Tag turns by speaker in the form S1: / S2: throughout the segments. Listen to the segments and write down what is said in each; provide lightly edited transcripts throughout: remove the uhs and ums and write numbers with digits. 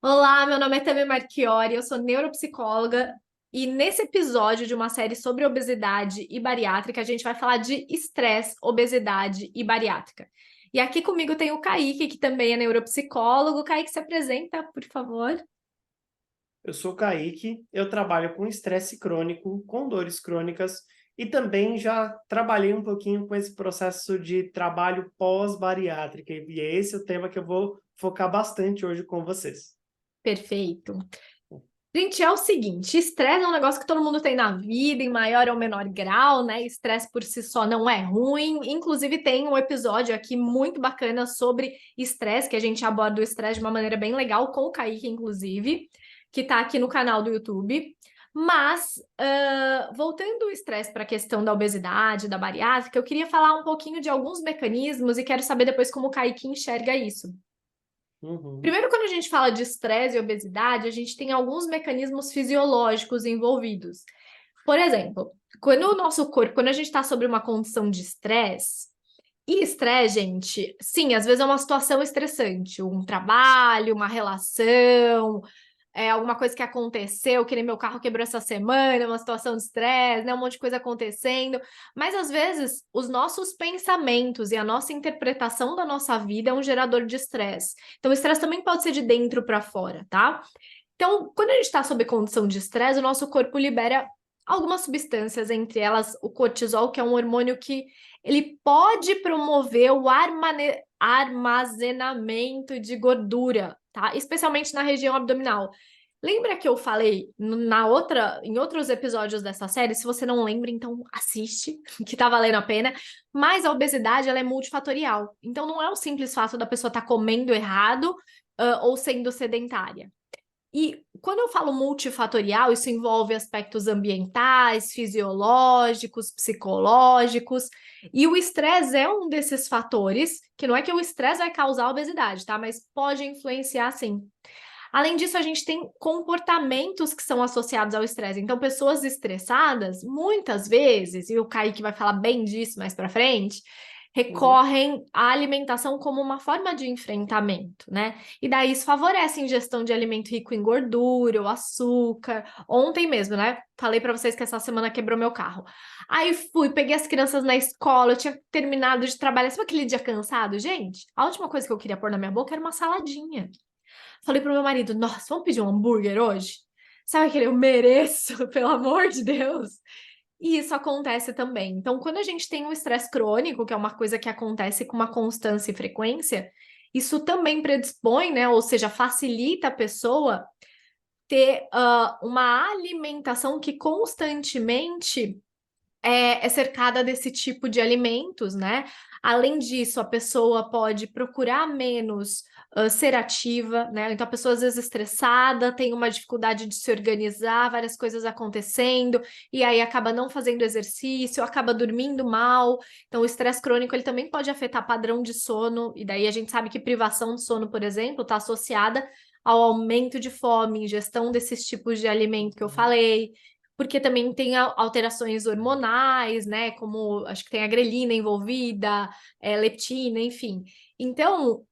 S1: Olá, meu nome é Tammy Marchiori, eu sou neuropsicóloga e nesse episódio de uma série sobre obesidade e bariátrica, a gente vai falar de estresse, obesidade e bariátrica. E aqui comigo tem o Kaique, que também é neuropsicólogo. Kaique, se apresenta, por favor.
S2: Eu sou o Kaique, eu trabalho com estresse crônico, com dores crônicas e também já trabalhei um pouquinho com esse processo de trabalho pós-bariátrica. E é esse o tema que eu vou focar bastante hoje com vocês.
S1: Perfeito. Gente, é o seguinte, estresse é um negócio que todo mundo tem na vida, em maior ou menor grau, né? Estresse por si só não é ruim. Inclusive, tem um episódio aqui muito bacana sobre estresse, que a gente aborda o estresse de uma maneira bem legal, com o Kaique, inclusive, que tá aqui no canal do YouTube. Mas, voltando o estresse para a questão da obesidade, da bariátrica, eu queria falar um pouquinho de alguns mecanismos e quero saber depois como o Kaique enxerga isso.
S2: Uhum,
S1: Primeiro, quando a gente fala de estresse e obesidade, a gente tem alguns mecanismos fisiológicos envolvidos. Por exemplo, quando o nosso corpo, quando a gente está sobre uma condição de estresse, e estresse, gente, sim, às vezes é uma situação estressante, um trabalho, uma relação, alguma coisa que aconteceu, que nem meu carro quebrou essa semana, uma situação de estresse, né? Um monte de coisa acontecendo. Mas às vezes os nossos pensamentos e a nossa interpretação da nossa vida é um gerador de estresse. Então, o estresse também pode ser de dentro para fora, tá? Então, quando a gente está sob condição de estresse, o nosso corpo libera algumas substâncias, entre elas o cortisol, que é um hormônio que ele pode promover o armazenamento de gordura, tá? Especialmente na região abdominal. Lembra que eu falei em outros episódios dessa série? Se você não lembra, então assiste, que tá valendo a pena. Mas a obesidade, ela é multifatorial. Então não é o simples fato da pessoa estar comendo errado, ou sendo sedentária. E quando eu falo multifatorial, isso envolve aspectos ambientais, fisiológicos, psicológicos, e o estresse é um desses fatores, que não é que o estresse vai causar obesidade, tá? Mas pode influenciar sim. Além disso, a gente tem comportamentos que são associados ao estresse. Então, pessoas estressadas, muitas vezes, e o Kaique vai falar bem disso mais para frente,
S2: uhum.
S1: recorrem à alimentação como uma forma de enfrentamento, né? E daí isso favorece a ingestão de alimento rico em gordura, ou açúcar. Ontem mesmo, né? Falei para vocês que essa semana quebrou meu carro. Aí fui, peguei as crianças na escola, eu tinha terminado de trabalhar. Sabe aquele dia cansado? Gente, a última coisa que eu queria pôr na minha boca era uma saladinha. Falei pro meu marido, nossa, vamos pedir um hambúrguer hoje? Sabe aquele eu mereço, pelo amor de Deus? E isso acontece também. Então, quando a gente tem um estresse crônico, que é uma coisa que acontece com uma constância e frequência, isso também predispõe, né? Ou seja, facilita a pessoa ter uma alimentação que constantemente é cercada desse tipo de alimentos, né? Além disso, a pessoa pode procurar menos ser ativa, né? Então, a pessoa às vezes estressada, tem uma dificuldade de se organizar, várias coisas acontecendo, e aí acaba não fazendo exercício, acaba dormindo mal. Então, o estresse crônico ele também pode afetar padrão de sono, e daí a gente sabe que privação de sono, por exemplo, está associada ao aumento de fome, ingestão desses tipos de alimento que eu falei, porque também tem alterações hormonais, né? Como acho que tem a grelina envolvida, leptina, enfim. Então,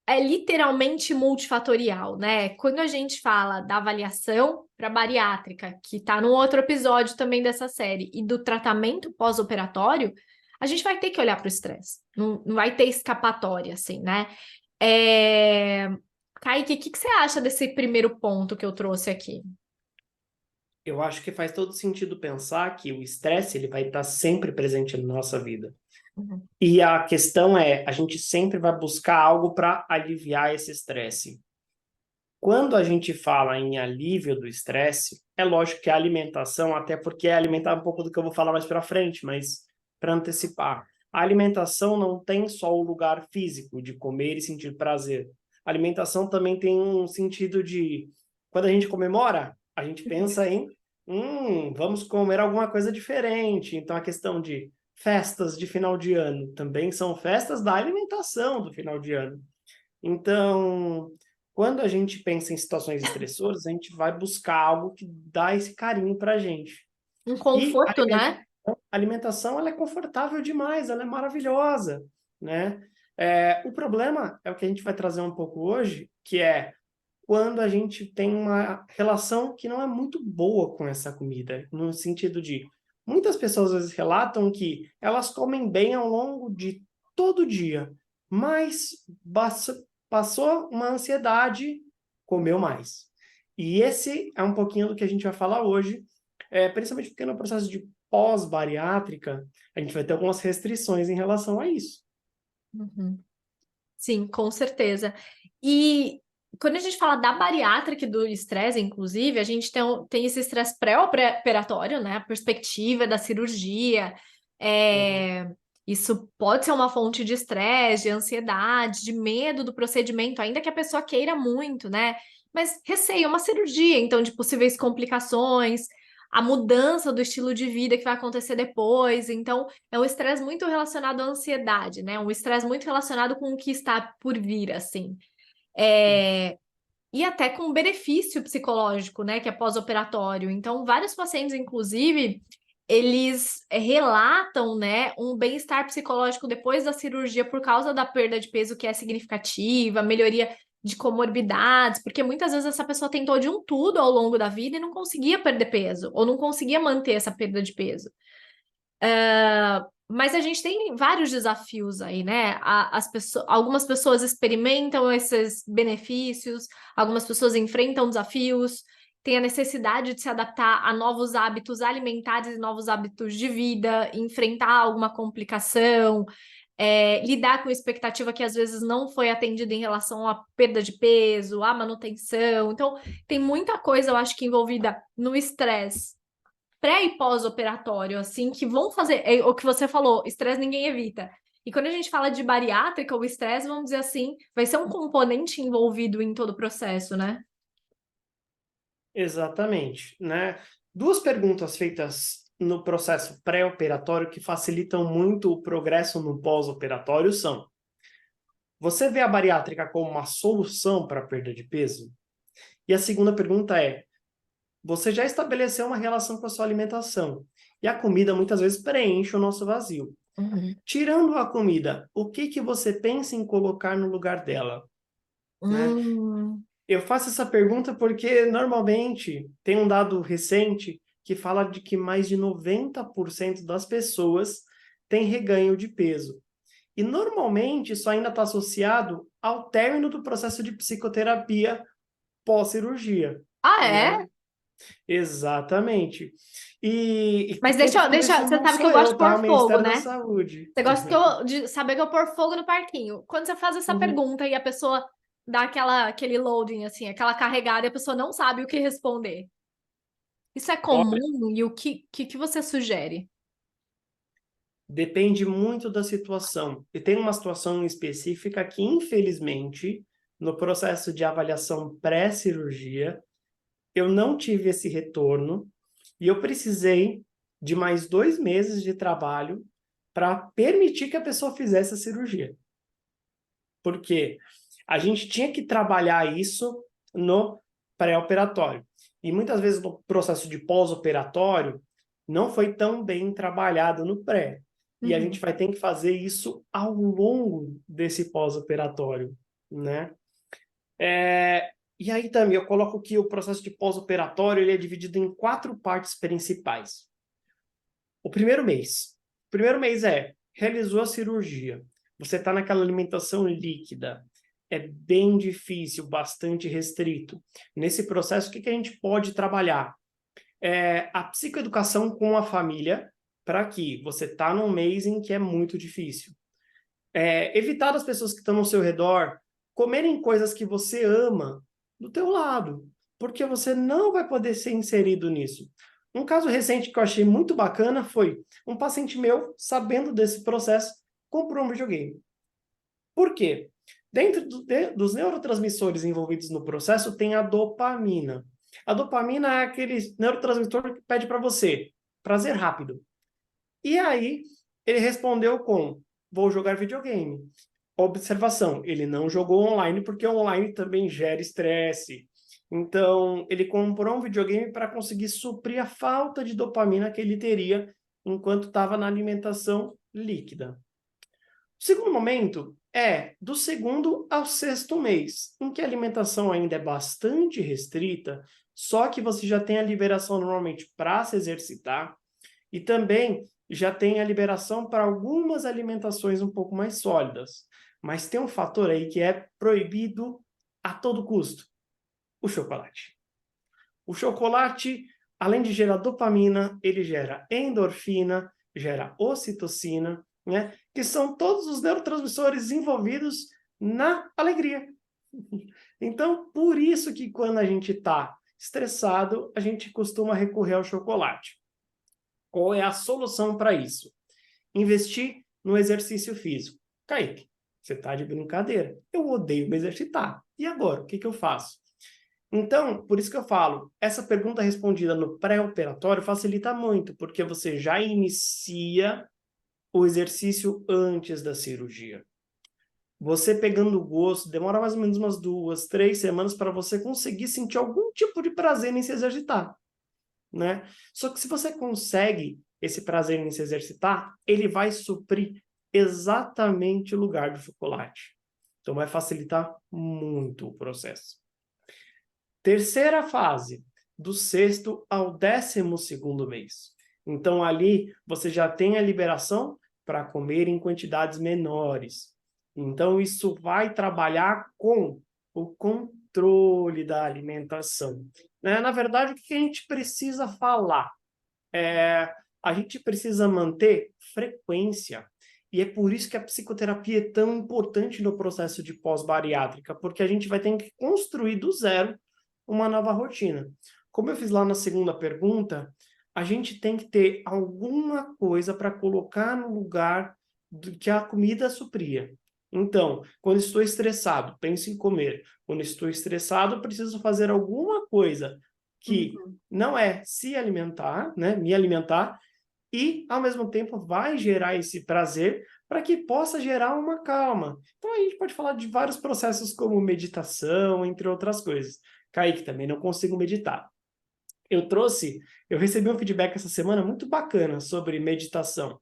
S1: é literalmente multifatorial, né? Quando a gente fala da avaliação para bariátrica, que está num outro episódio também dessa série, e do tratamento pós-operatório, a gente vai ter que olhar para o estresse. Não vai ter escapatória, assim, né? É... Kaique, o que que você acha desse primeiro ponto que eu trouxe aqui?
S2: Eu acho que faz todo sentido pensar que o estresse ele vai estar sempre presente na nossa vida.
S1: Uhum.
S2: E a questão é, a gente sempre vai buscar algo para aliviar esse estresse. Quando a gente fala em alívio do estresse, é lógico que a alimentação, até porque é alimentar um pouco do que eu vou falar mais para frente, mas para antecipar, a alimentação não tem só o lugar físico de comer e sentir prazer. A alimentação também tem um sentido de, quando a gente comemora, a gente pensa em, vamos comer alguma coisa diferente. Então a questão de festas de final de ano também são festas da alimentação do final de ano. Então, quando a gente pensa em situações estressoras, a gente vai buscar algo que dá esse carinho para a gente.
S1: Um
S2: E a
S1: conforto, né?
S2: alimentação, ela é confortável demais, ela é maravilhosa, né? O problema é o que a gente vai trazer um pouco hoje, que é quando a gente tem uma relação que não é muito boa com essa comida, no sentido de muitas pessoas às vezes relatam que elas comem bem ao longo de todo o dia, mas passou uma ansiedade, comeu mais. E esse é um pouquinho do que a gente vai falar hoje, principalmente porque no processo de pós-bariátrica, a gente vai ter algumas restrições em relação a isso.
S1: Uhum. Sim, com certeza. E quando a gente fala da bariátrica e do estresse, inclusive, a gente tem esse estresse pré-operatório, né? A perspectiva da cirurgia.
S2: Uhum.
S1: Isso pode ser uma fonte de estresse, de ansiedade, de medo do procedimento, ainda que a pessoa queira muito, né? Mas receia uma cirurgia, então, de possíveis complicações, a mudança do estilo de vida que vai acontecer depois. Então, é um estresse muito relacionado à ansiedade, né? Um estresse muito relacionado com o que está por vir, assim. E até com benefício psicológico, né? Que é pós-operatório. Então, vários pacientes, inclusive, eles relatam, né, um bem-estar psicológico depois da cirurgia por causa da perda de peso que é significativa, melhoria de comorbidades, porque muitas vezes essa pessoa tentou de um tudo ao longo da vida e não conseguia perder peso, ou não conseguia manter essa perda de peso. Mas a gente tem vários desafios aí, né? Algumas pessoas experimentam esses benefícios, algumas pessoas enfrentam desafios, têm a necessidade de se adaptar a novos hábitos alimentares e novos hábitos de vida, enfrentar alguma complicação, lidar com expectativa que às vezes não foi atendida em relação à perda de peso, à manutenção. Então, tem muita coisa, eu acho que envolvida no estresse pré e pós-operatório, assim, que vão fazer, é o que você falou, estresse ninguém evita. E quando a gente fala de bariátrica, o estresse, vamos dizer assim, vai ser um componente envolvido em todo o processo, né?
S2: Exatamente, né? Duas perguntas feitas no processo pré-operatório que facilitam muito o progresso no pós-operatório são: você vê a bariátrica como uma solução para a perda de peso? E a segunda pergunta é: você já estabeleceu uma relação com a sua alimentação? E a comida muitas vezes preenche o nosso vazio.
S1: Uhum.
S2: Tirando a comida, o que que você pensa em colocar no lugar dela, né?
S1: Hum.
S2: Eu faço essa pergunta porque normalmente tem um dado recente que fala de que mais de 90% das pessoas têm reganho de peso. E normalmente isso ainda está associado ao término do processo de psicoterapia pós-cirurgia,
S1: Ah,
S2: né?
S1: é?
S2: Exatamente. E
S1: Mas
S2: quem está falando isso
S1: você
S2: não
S1: sabe que
S2: sou
S1: eu gosto
S2: eu,
S1: de
S2: tá?
S1: pôr
S2: O
S1: fogo,
S2: Ministério da
S1: né?
S2: Saúde.
S1: Você gosta de saber que eu pôr fogo no parquinho. Quando você faz essa
S2: Uhum.
S1: pergunta e a pessoa dá aquele loading, assim, aquela carregada e a pessoa não sabe o que responder. Isso é
S2: Olha,
S1: comum e o que você sugere?
S2: depende muito da situação. E tem uma situação específica que, infelizmente, no processo de avaliação pré-cirurgia, eu não tive esse retorno e eu precisei de mais 2 meses de trabalho para permitir que a pessoa fizesse a cirurgia. Porque a gente tinha que trabalhar isso no pré-operatório. E muitas vezes no processo de pós-operatório não foi tão bem trabalhado no pré. E a gente
S1: Uhum.
S2: vai ter que fazer isso ao longo desse pós-operatório, né? E aí também eu coloco que o processo de pós-operatório ele é dividido em 4 partes principais. O primeiro mês. O primeiro mês realizou a cirurgia. Você está naquela alimentação líquida. É bem difícil, bastante restrito. Nesse processo, o que a gente pode trabalhar? A psicoeducação com a família, para que você está num mês em que é muito difícil. Evitar as pessoas que estão no seu redor comerem coisas que você ama do teu lado, porque você não vai poder ser inserido nisso. Um caso recente que eu achei muito bacana foi um paciente meu, sabendo desse processo, comprou um videogame. Por quê? Dentro dos neurotransmissores envolvidos no processo tem a dopamina. A dopamina é aquele neurotransmissor que pede para você prazer rápido. E aí ele respondeu com: vou jogar videogame. Observação, ele não jogou online porque online também gera estresse. Então, ele comprou um videogame para conseguir suprir a falta de dopamina que ele teria enquanto estava na alimentação líquida. O segundo momento é do 2º ao 6º mês, em que a alimentação ainda é bastante restrita, só que você já tem a liberação normalmente para se exercitar e também já tem a liberação para algumas alimentações um pouco mais sólidas. Mas tem um fator aí que é proibido a todo custo: o chocolate. O chocolate, além de gerar dopamina, ele gera endorfina, gera ocitocina, né? Que são todos os neurotransmissores envolvidos na alegria. Então, por isso que quando a gente está estressado, a gente costuma recorrer ao chocolate. Qual é a solução para isso? Investir no exercício físico. Kaique, você está de brincadeira. Eu odeio me exercitar. E agora, o que eu faço? Então, por isso que eu falo, essa pergunta respondida no pré-operatório facilita muito, porque você já inicia o exercício antes da cirurgia. Você pegando o gosto, demora mais ou menos umas 2, 3 semanas para você conseguir sentir algum tipo de prazer em se exercitar, né? Só que se você consegue esse prazer em se exercitar, ele vai suprir exatamente o lugar do chocolate. Então vai facilitar muito o processo. Terceira fase, do 6º ao 12º mês. Então ali você já tem a liberação para comer em quantidades menores. Então isso vai trabalhar com o controle da alimentação, né? Na verdade, o que a gente precisa falar? A gente precisa manter frequência. E é por isso que a psicoterapia é tão importante no processo de pós-bariátrica, porque a gente vai ter que construir do zero uma nova rotina. Como eu fiz lá na segunda pergunta, a gente tem que ter alguma coisa para colocar no lugar do que a comida supria. Então, quando estou estressado, penso em comer. Quando estou estressado, preciso fazer alguma coisa que não é se alimentar, né, me alimentar, e, ao mesmo tempo, vai gerar esse prazer para que possa gerar uma calma. Então, a gente pode falar de vários processos como meditação, entre outras coisas. Kaique, também não consigo meditar. Eu recebi um feedback essa semana muito bacana sobre meditação.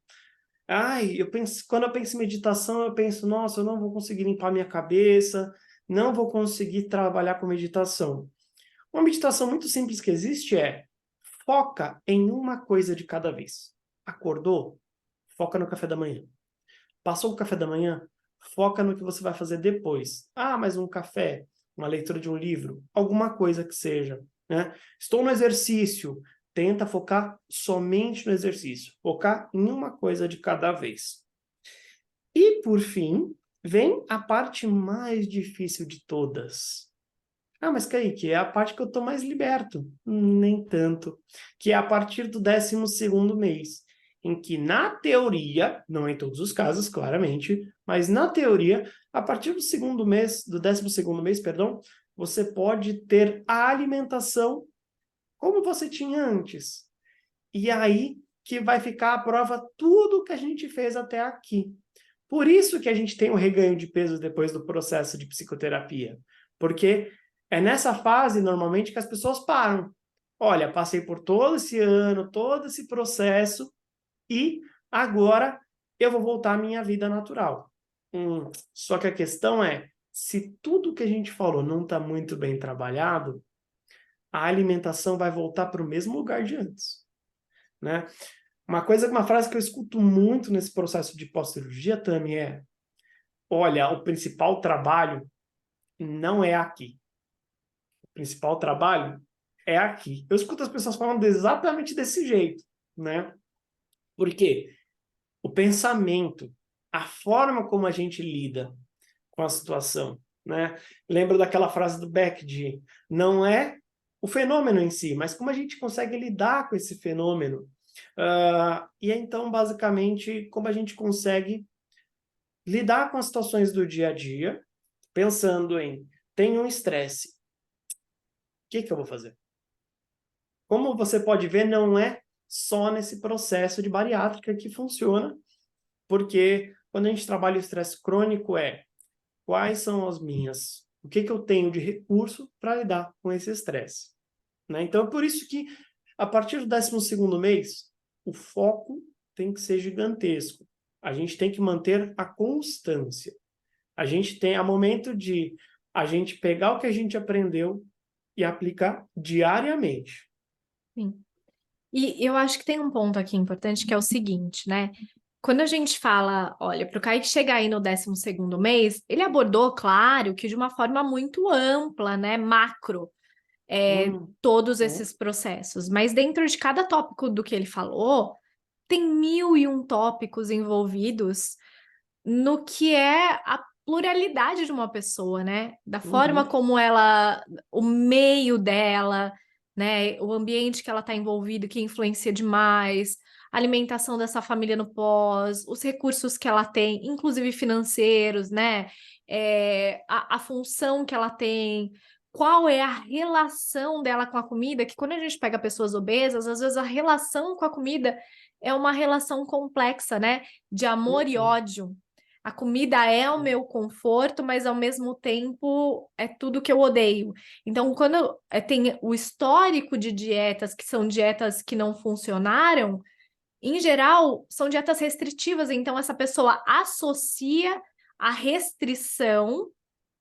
S2: Quando eu penso em meditação, eu penso, nossa, eu não vou conseguir limpar minha cabeça, não vou conseguir trabalhar com meditação. Uma meditação muito simples que existe é: foca em uma coisa de cada vez. Acordou? Foca no café da manhã. Passou o café da manhã? Foca no que você vai fazer depois. Mas um café, uma leitura de um livro, alguma coisa que seja, né? Estou no exercício. Tenta focar somente no exercício. Focar em uma coisa de cada vez. E, por fim, vem a parte mais difícil de todas. Mas Kaique, é a parte que eu estou mais liberto. Nem tanto. Que é a partir do 12º mês, em que, na teoria, não em todos os casos, claramente, mas na teoria, a partir do 12º mês, perdão, você pode ter a alimentação como você tinha antes. E aí que vai ficar à prova tudo que a gente fez até aqui. Por isso que a gente tem o reganho de peso depois do processo de psicoterapia. Porque é nessa fase, normalmente, que as pessoas param. Olha, passei por todo esse ano, todo esse processo, e agora eu vou voltar à minha vida natural. Só que a questão é, se tudo que a gente falou não está muito bem trabalhado, a alimentação vai voltar para o mesmo lugar de antes, né? Uma frase que eu escuto muito nesse processo de pós-cirurgia, Tami, é: olha, o principal trabalho não é aqui. O principal trabalho é aqui. Eu escuto as pessoas falando exatamente desse jeito, né? Porque o pensamento, a forma como a gente lida com a situação, né? Lembro daquela frase do Beck de: não é o fenômeno em si, mas como a gente consegue lidar com esse fenômeno. E então, basicamente, como a gente consegue lidar com as situações do dia a dia, pensando em: tem um estresse, o que eu vou fazer? Como você pode ver, não é só nesse processo de bariátrica que funciona, porque quando a gente trabalha o estresse crônico quais são o que eu tenho de recurso para lidar com esse estresse, né? Então, é por isso que, a partir do 12º mês, o foco tem que ser gigantesco. A gente tem que manter a constância. A gente tem a momento de a gente pegar o que a gente aprendeu e aplicar diariamente.
S1: Sim. E eu acho que tem um ponto aqui importante que é o seguinte, né? Quando a gente fala, olha, para o Kaique chegar aí no 12º mês, ele abordou, claro, que de uma forma muito ampla, né? Macro, todos
S2: Uhum.
S1: esses processos. Mas dentro de cada tópico do que ele falou, tem 1001 tópicos envolvidos no que é a pluralidade de uma pessoa, né? Da forma
S2: Uhum.
S1: como ela, o meio dela, né? O ambiente que ela está envolvida, que influencia demais, a alimentação dessa família no pós, os recursos que ela tem, inclusive financeiros, né? A função que ela tem. Qual é a relação dela com a comida? Que quando a gente pega pessoas obesas, às vezes a relação com a comida é uma relação complexa, né? De amor e
S2: Uhum.
S1: ódio. A comida é o meu conforto, mas ao mesmo tempo é tudo que eu odeio. Então, quando tem o histórico de dietas que são dietas que não funcionaram, em geral, são dietas restritivas. Então, essa pessoa associa a restrição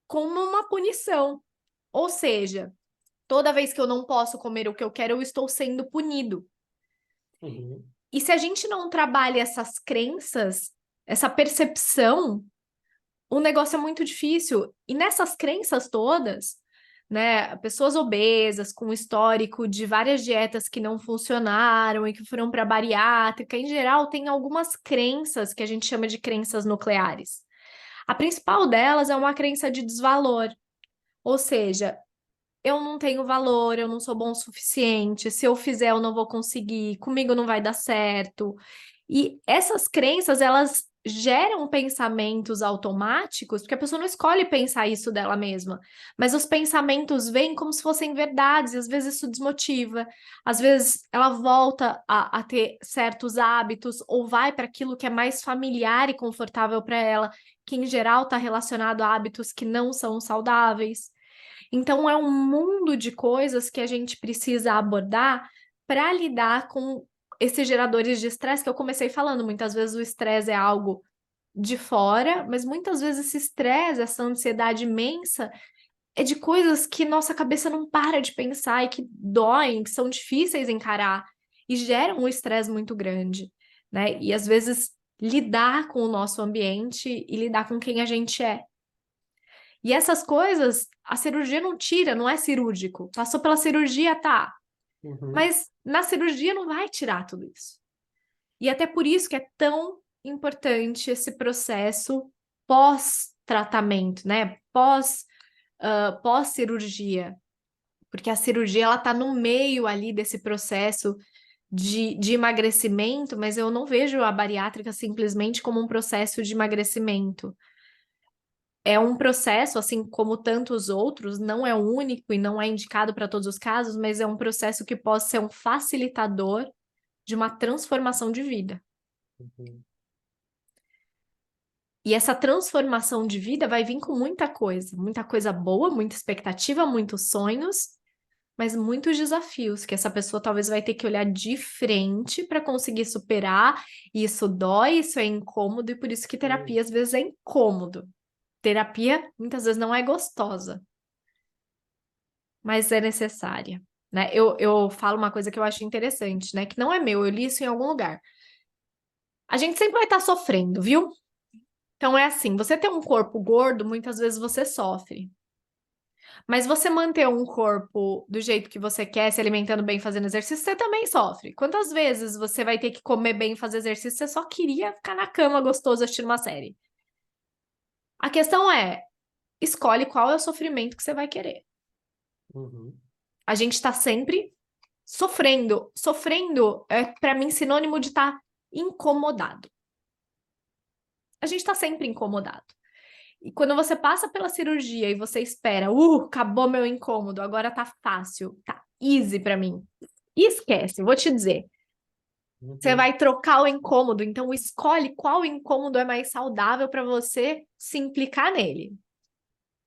S1: como uma punição. Ou seja, toda vez que eu não posso comer o que eu quero, eu estou sendo punido.
S2: Uhum.
S1: E se a gente não trabalha essas crenças, essa percepção, o negócio é muito difícil. E nessas crenças todas, né, pessoas obesas, com histórico de várias dietas que não funcionaram e que foram para bariátrica, em geral, tem algumas crenças que a gente chama de crenças nucleares. A principal delas é uma crença de desvalor, ou seja, eu não tenho valor, eu não sou bom o suficiente, se eu fizer eu não vou conseguir, comigo não vai dar certo. E essas crenças, elas geram pensamentos automáticos, porque a pessoa não escolhe pensar isso dela mesma, mas os pensamentos vêm como se fossem verdades, e às vezes isso desmotiva, às vezes ela volta a ter certos hábitos, ou vai para aquilo que é mais familiar e confortável para ela, que em geral está relacionado a hábitos que não são saudáveis. Então, é um mundo de coisas que a gente precisa abordar para lidar com esses geradores de estresse que eu comecei falando. Muitas vezes o estresse é algo de fora, mas muitas vezes esse estresse, essa ansiedade imensa, é de coisas que nossa cabeça não para de pensar e que doem, que são difíceis de encarar e geram um estresse muito grande, né? E às vezes lidar com o nosso ambiente e lidar com quem a gente é. E essas coisas, a cirurgia não tira, não é cirúrgico. Passou pela cirurgia, tá.
S2: Uhum.
S1: Mas na cirurgia não vai tirar tudo isso. E até por isso que é tão importante esse processo pós-tratamento, né? Pós-cirurgia. Porque a cirurgia, ela tá no meio ali desse processo de emagrecimento, mas eu não vejo a bariátrica simplesmente como um processo de emagrecimento. É um processo, assim como tantos outros, não é único e não é indicado para todos os casos, mas é um processo que pode ser um facilitador de uma transformação de vida.
S2: Uhum.
S1: E essa transformação de vida vai vir com muita coisa boa, muita expectativa, muitos sonhos, mas muitos desafios que essa pessoa talvez vai ter que olhar de frente para conseguir superar. E isso dói, isso é incômodo, e por isso que
S2: Uhum.
S1: terapia às vezes é incômodo. Terapia muitas vezes não é gostosa, mas é necessária, né? Eu falo uma coisa que eu acho interessante, né? Que não é meu, eu li isso em algum lugar. A gente sempre vai estar sofrendo, viu? Então é assim, você ter um corpo gordo, muitas vezes você sofre. Mas você manter um corpo do jeito que você quer, se alimentando bem, fazendo exercício, você também sofre. Quantas vezes você vai ter que comer bem, fazer exercício, você só queria ficar na cama gostoso assistindo uma série? A questão é, escolhe qual é o sofrimento que você vai querer.
S2: Uhum.
S1: A gente está sempre sofrendo. Sofrendo é, para mim, sinônimo de estar incomodado. A gente está sempre incomodado. E quando você passa pela cirurgia e você espera, acabou meu incômodo, agora tá fácil, tá easy para mim. E esquece, vou te dizer. Você
S2: Uhum.
S1: vai trocar o incômodo, então escolhe qual incômodo é mais saudável para você se implicar nele,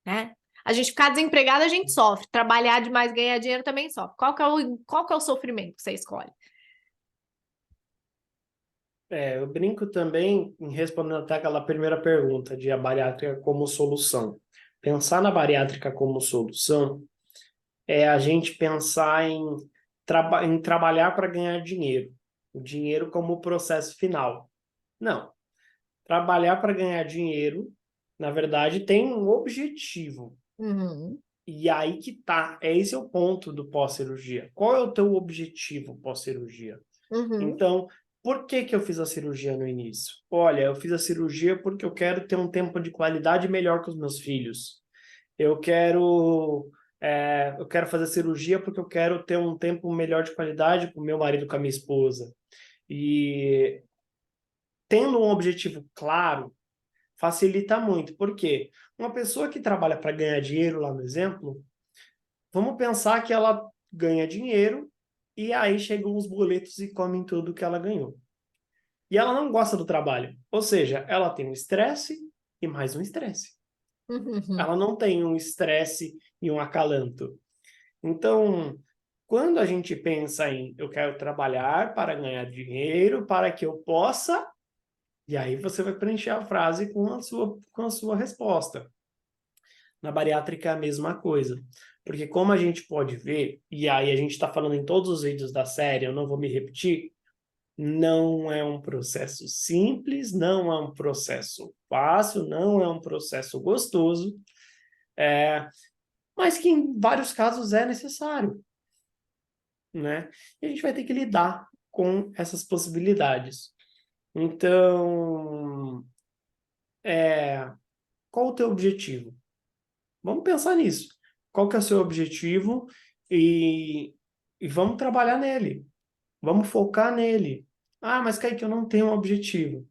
S1: né? A gente ficar desempregado, a gente sofre. Trabalhar demais, ganhar dinheiro também sofre. Qual que é o sofrimento que você escolhe?
S2: Eu brinco também em respondendo até aquela primeira pergunta de a bariátrica como solução. Pensar na bariátrica como solução é a gente pensar em trabalhar para ganhar dinheiro. O dinheiro como processo final. Não. Trabalhar para ganhar dinheiro, na verdade, tem um objetivo.
S1: Uhum,
S2: E aí que tá. Esse é o ponto do pós-cirurgia. Qual é o teu objetivo pós-cirurgia?
S1: uhum,
S2: Então, por que que eu fiz a cirurgia no início? Olha, eu fiz a cirurgia porque eu quero ter um tempo de qualidade melhor com os meus filhos. Eu quero, eu quero fazer cirurgia porque eu quero ter um tempo melhor de qualidade com meu marido, com a minha esposa. E tendo um objetivo claro, facilita muito. Por quê? Uma pessoa que trabalha para ganhar dinheiro, lá no exemplo, vamos pensar que ela ganha dinheiro e aí chegam os boletos e comem tudo que ela ganhou. E ela não gosta do trabalho. Ou seja, ela tem um estresse e mais um estresse.
S1: uhum.
S2: Ela não tem um estresse e um acalanto. Então, quando a gente pensa em eu quero trabalhar para ganhar dinheiro, para que eu possa, e aí você vai preencher a frase com a sua resposta. Na bariátrica é a mesma coisa. Porque como a gente pode ver, e aí a gente está falando em todos os vídeos da série, eu não vou me repetir, não é um processo simples, não é um processo fácil, não é um processo gostoso, mas que em vários casos é necessário, né? E a gente vai ter que lidar com essas possibilidades. Então, qual o teu objetivo? Vamos pensar nisso. Qual que é o seu objetivo e, e vamos trabalhar nele. Vamos focar nele. Ah, mas Kaique, eu não tenho um objetivo.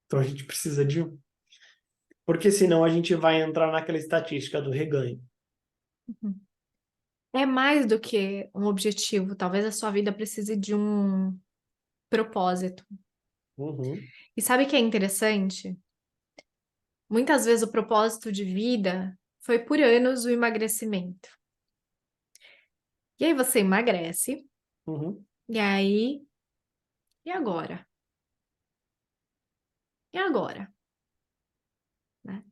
S2: Então a gente precisa de um. Porque senão a gente vai entrar naquela estatística do reganho.
S1: Uhum. É mais do que um objetivo. Talvez a sua vida precise de um propósito.
S2: Uhum,
S1: E sabe o que é interessante? Muitas vezes o propósito de vida foi por anos o emagrecimento. E aí você emagrece,
S2: uhum,
S1: e aí, e agora? E agora? Né?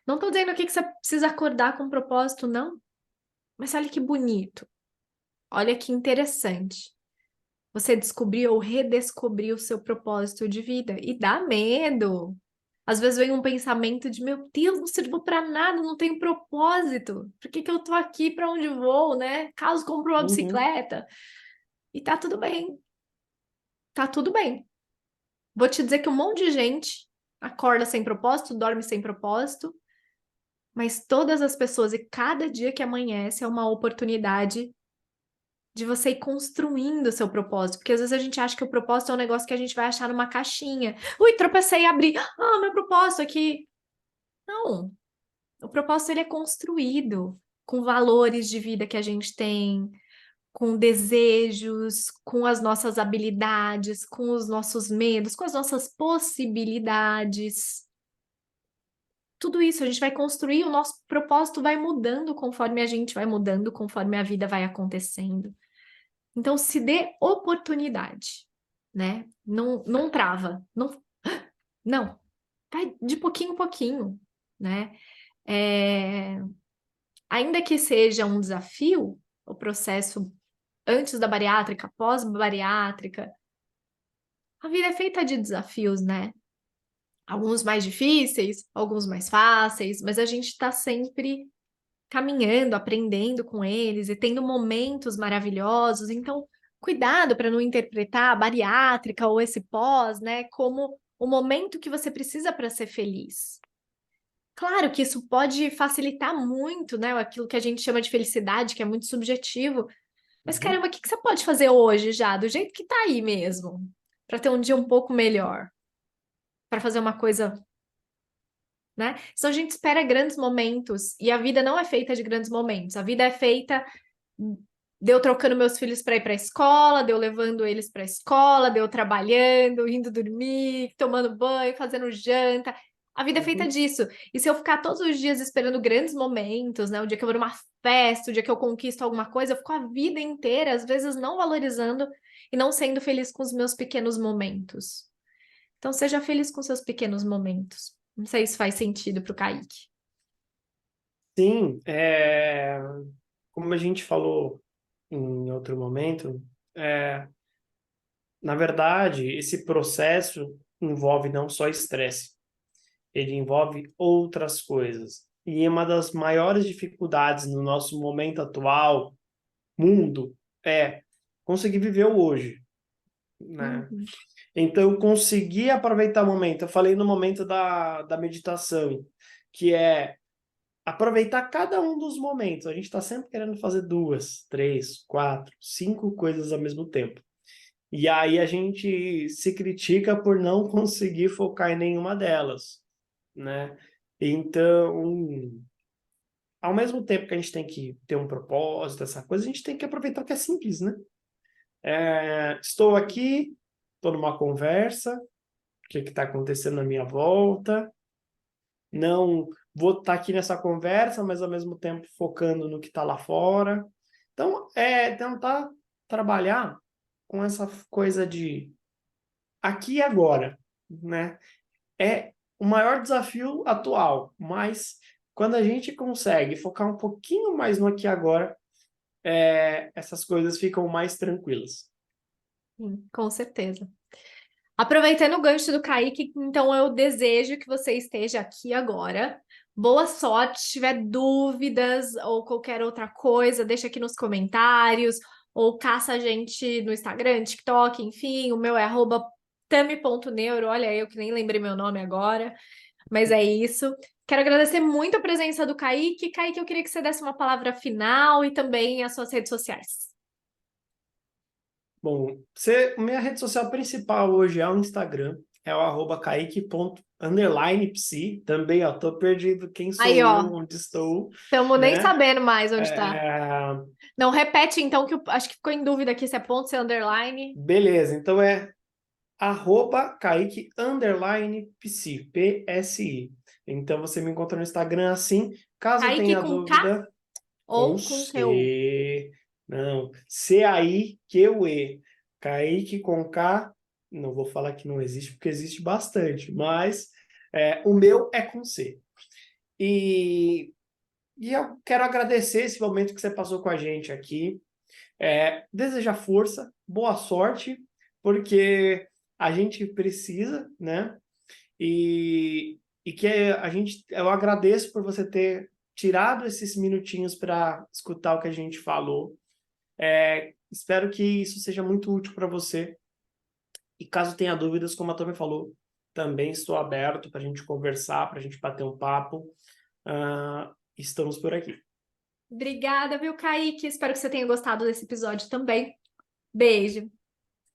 S1: Não tô dizendo aqui que você precisa acordar com um propósito, não. Mas olha que bonito. Olha que interessante. Você descobriu ou redescobriu o seu propósito de vida. E dá medo. Às vezes vem um pensamento de, meu Deus, não sirvo para nada, não tenho propósito. Por que que eu tô aqui? Para onde vou, né? Caso compre uma
S2: uhum,
S1: bicicleta. E tá tudo bem. Tá tudo bem. Vou te dizer que um monte de gente acorda sem propósito, dorme sem propósito, mas todas as pessoas e cada dia que amanhece é uma oportunidade de você ir construindo o seu propósito, porque às vezes a gente acha que o propósito é um negócio que a gente vai achar numa caixinha. Ui, tropecei e abri. Ah, meu propósito aqui. Não, o propósito ele é construído com valores de vida que a gente tem, com desejos, com as nossas habilidades, com os nossos medos, com as nossas possibilidades. Tudo isso a gente vai construir, o nosso propósito vai mudando conforme a gente vai mudando, conforme a vida vai acontecendo. Então, se dê oportunidade, né? Não, não trava, não, vai de pouquinho em pouquinho, né? É, ainda que seja um desafio, o processo antes da bariátrica, pós-bariátrica, a vida é feita de desafios, né? Alguns mais difíceis, alguns mais fáceis, mas a gente está sempre caminhando, aprendendo com eles e tendo momentos maravilhosos. Então, cuidado para não interpretar a bariátrica ou esse pós, né, como o momento que você precisa para ser feliz. Claro que isso pode facilitar muito, né, aquilo que a gente chama de felicidade, que é muito subjetivo. Mas
S2: uhum,
S1: caramba, o que que você pode fazer hoje já, do jeito que tá aí mesmo, para ter um dia um pouco melhor, para fazer uma coisa, né? Senão a gente espera grandes momentos e a vida não é feita de grandes momentos. A vida é feita de eu trocando meus filhos para ir para a escola, de eu levando eles para a escola, de eu trabalhando, indo dormir, tomando banho, fazendo janta. A vida é feita
S2: uhum.
S1: disso. E se eu ficar todos os dias esperando grandes momentos, né? O dia que eu vou numa festa, o dia que eu conquisto alguma coisa, eu fico a vida inteira, às vezes, não valorizando e não sendo feliz com os meus pequenos momentos. Então, seja feliz com seus pequenos momentos. Não sei se faz sentido para o Kaique.
S2: Sim, como a gente falou em outro momento, na verdade, esse processo envolve não só estresse, ele envolve outras coisas. E uma das maiores dificuldades no nosso momento atual, mundo, é conseguir viver o hoje, né?
S1: Uhum.
S2: Então, eu consegui aproveitar o momento. Eu falei no momento da meditação, que é aproveitar cada um dos momentos. A gente está sempre querendo fazer 2, 3, 4, 5 coisas ao mesmo tempo. E aí a gente se critica por não conseguir focar em nenhuma delas, né? Então, ao mesmo tempo que a gente tem que ter um propósito, essa coisa, a gente tem que aproveitar o que é simples, né? Estou aqui, estou numa conversa, o que está acontecendo na minha volta, não vou estar aqui nessa conversa, mas ao mesmo tempo focando no que está lá fora. Então, é tentar trabalhar com essa coisa de aqui e agora, né? É o maior desafio atual, mas quando a gente consegue focar um pouquinho mais no aqui e agora, essas coisas ficam mais tranquilas.
S1: Sim, com certeza. Aproveitando o gancho do Kaique, então eu desejo que você esteja aqui agora. Boa sorte. Se tiver dúvidas ou qualquer outra coisa, deixa aqui nos comentários ou caça a gente no Instagram, TikTok, enfim. O meu é @tami.neuro. Olha, eu que nem lembrei meu nome agora, mas é isso. Quero agradecer muito a presença do Kaique. Kaique, eu queria que você desse uma palavra final e também as suas redes sociais.
S2: Bom, minha rede social principal hoje é o Instagram, é o @kaique_psi. Também, ó, tô perdido quem
S1: Aí,
S2: sou eu,
S1: ó,
S2: onde estou,
S1: estamos nem
S2: né?
S1: sabendo mais onde está.
S2: É,
S1: Não, repete então, que eu acho que ficou em dúvida aqui se é ponto, se é underline.
S2: beleza, então é @kaique_psi, PSI. Então você me encontra no Instagram assim. Caso
S1: Kaique
S2: tenha
S1: com K
S2: dúvida, com
S1: ou com QU?
S2: C. Não, CAIQUE. Kaique com K. Não vou falar que não existe, porque existe bastante, mas o meu é com C. E, e eu quero agradecer esse momento que você passou com a gente aqui. Desejar força, boa sorte, porque a gente precisa, né? E que eu agradeço por você ter tirado esses minutinhos para escutar o que a gente falou. Espero que isso seja muito útil para você. E caso tenha dúvidas, como a Tommy falou, também estou aberto para a gente conversar, para a gente bater um papo. Estamos por aqui.
S1: Obrigada, viu, Kaique? Espero que você tenha gostado desse episódio também. Beijo.